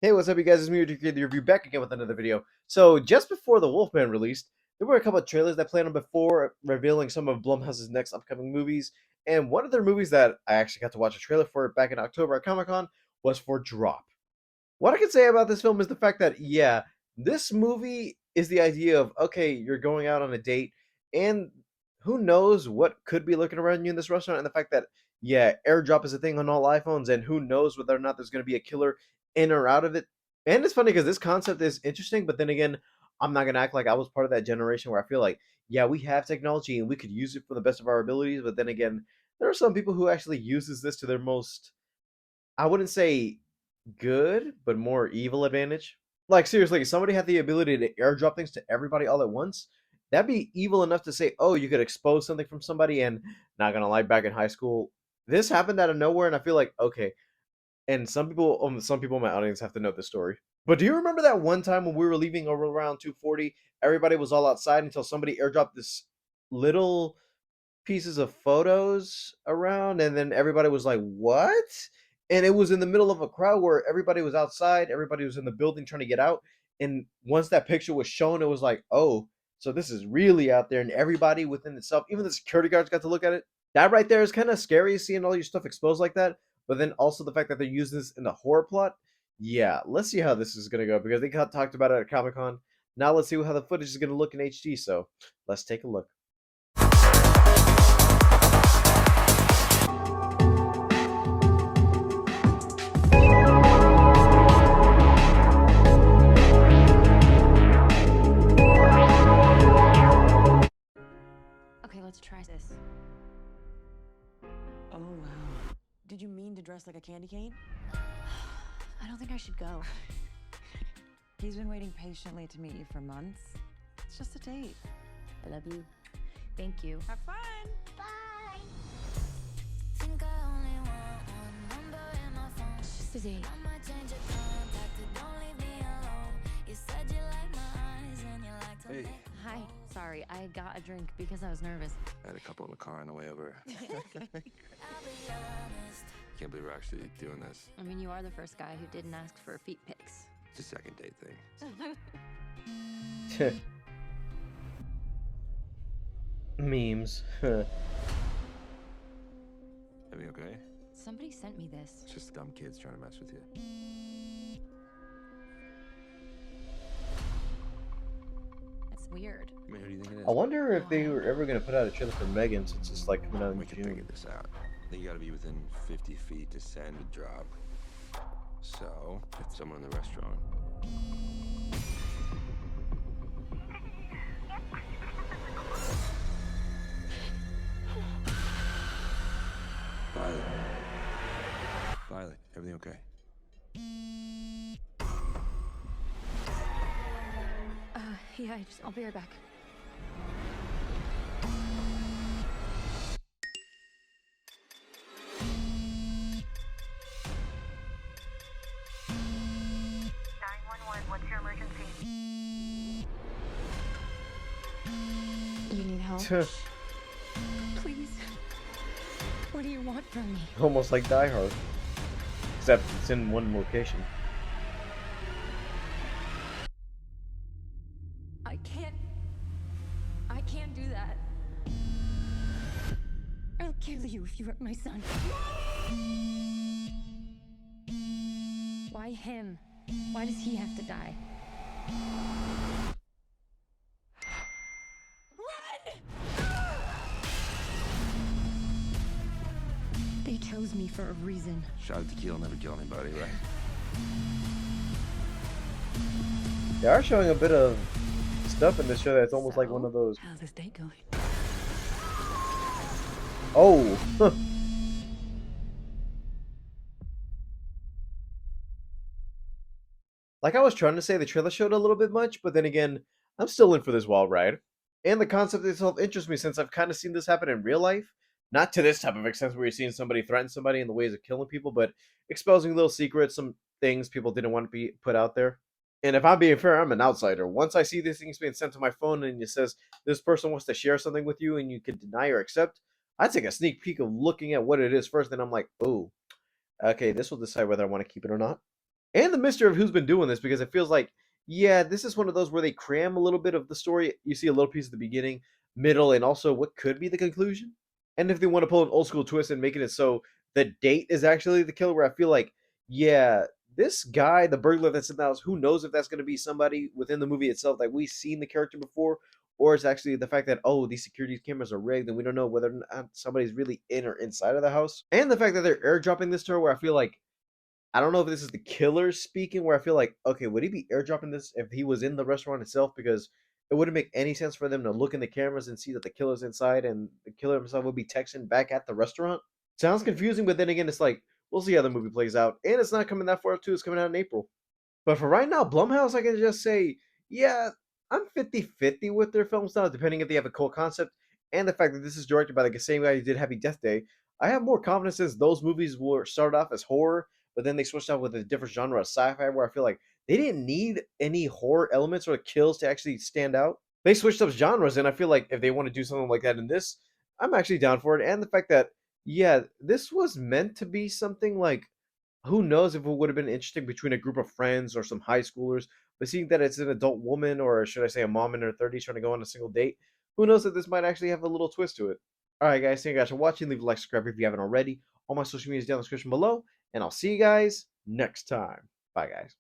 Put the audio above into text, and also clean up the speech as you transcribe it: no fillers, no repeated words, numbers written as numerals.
Hey, what's up, you guys? It's me, the review, back again with another video. So, just before the Wolfman released, there were a couple of trailers that played on before revealing some of Blumhouse's next upcoming movies. And one of their movies that I actually got to watch a trailer for back in October at Comic Con was for Drop. What I can say about this film is the fact that, yeah, this movie is the idea of, okay, you're going out on a date, and who knows what could be looking around you in this restaurant, and the fact that, yeah, airdrop is a thing on all iPhones, and who knows whether or not there's going to be a killer in or out of it. And it's funny because this concept is interesting, but then again, I'm not going to act like I was part of that generation where I feel like, yeah, we have technology and we could use it for the best of our abilities, but then again, there are some people who actually uses this to their most, I wouldn't say good, but more evil advantage. Like seriously, if somebody had the ability to airdrop things to everybody all at once, that'd be evil enough to say, "Oh, you could expose something from somebody." And not gonna lie, back in high school, this happened out of nowhere, and I feel like okay. And some people in my audience have to know this story. But do you remember that one time when we were leaving over around 2:40? Everybody was all outside until somebody airdropped this little pieces of photos around, and then everybody was like, "What?" And it was in the middle of a crowd where everybody was outside, everybody was in the building trying to get out, and once that picture was shown, it was like, "Oh, so this is really out there," and everybody within itself, even the security guards got to look at it. That right there is kind of scary, seeing all your stuff exposed like that, but then also the fact that they're using this in the horror plot. Yeah, let's see how this is gonna go because they talked about it at Comic Con. Now let's see how the footage is gonna look in HD. So let's take a look. Okay, let's try this. Oh, wow. Did you mean to dress like a candy cane? I don't think I should go. He's been waiting patiently to meet you for months. It's just a date. I love you. Thank you. Have fun! Think I only want one number in my phone. It's just a date. I might change your contact, don't leave me alone. You said you like my eyes and you like to Hey. lick Hi. Sorry, I got a drink because I was nervous. I had a couple in the car on the way over. I'll be honest. Can't believe we're actually doing this. I mean, you are the first guy who didn't ask for feet pics. It's a second date thing. Memes. Everything okay? Somebody sent me this. It's just dumb kids trying to mess with you. It's weird. I mean, who do you think it is? I wonder if they were ever gonna put out a trailer for Megan since it's like coming out in We can figure June. this out. I think you gotta be within 50 feet to send a drop. So, it's someone in the restaurant. Violet. Violet, everything okay? Yeah, I'll be right back. What's your emergency? You need help? Please. What do you want from me? Almost like Die Hard, except it's in one location. I can't do that. I'll kill you if you hurt my son. Why him? Why does he have to die? Run! They chose me for a reason. Shot of tequila never kill anybody, right? They are showing a bit of stuff in this show that's almost like one of those. How's this date going? Oh, like I was trying to say, the trailer showed a little bit much, but then again, I'm still in for this wild ride. And the concept itself interests me since I've kind of seen this happen in real life. Not to this type of extent where you're seeing somebody threaten somebody in the ways of killing people, but exposing little secrets, some things people didn't want to be put out there. And if I'm being fair, I'm an outsider. Once I see these things being sent to my phone and it says this person wants to share something with you and you can deny or accept, I take a sneak peek of looking at what it is first, and I'm like, oh, okay, this will decide whether I want to keep it or not. and the mystery of who's been doing this, because it feels like, yeah, this is one of those where they cram a little bit of the story. You see a little piece at the beginning, middle, and also what could be the conclusion. And if they want to pull an old school twist and making it so the date is actually the killer, where I feel like, yeah, this guy, the burglar that's in the house, who knows if that's going to be somebody within the movie itself that we've seen the character before, or it's actually the fact that, oh, these security cameras are rigged and we don't know whether or not somebody's really in or inside of the house. And the fact that they're airdropping this to her, where I feel like, I don't know if this is the killer speaking, where I feel like, okay, would he be airdropping this if he was in the restaurant itself? Because it wouldn't make any sense for them to look in the cameras and see that the killer's inside, and the killer himself would be texting back at the restaurant. Sounds confusing, but then again, it's like, we'll see how the movie plays out. And it's not coming that far, too. It's coming out in April. But for right now, Blumhouse, I can just say, yeah, I'm 50-50 with their films now, depending if they have a cool concept. And the fact that this is directed by the same guy who did Happy Death Day, I have more confidence as those movies were started off as horror, but then they switched out with a different genre of sci-fi, where I feel like they didn't need any horror elements or kills to actually stand out. They switched up genres, and I feel like if they want to do something like that in this, I'm actually down for it. And the fact that, yeah, this was meant to be something like, who knows if it would have been interesting between a group of friends or some high schoolers, but seeing that it's an adult woman, or should I say a mom in her 30s trying to go on a single date, who knows if this might actually have a little twist to it. Alright guys, thank you guys for watching. Leave a like, subscribe if you haven't already. All my social media is down in the description below, and I'll see you guys next time. Bye guys.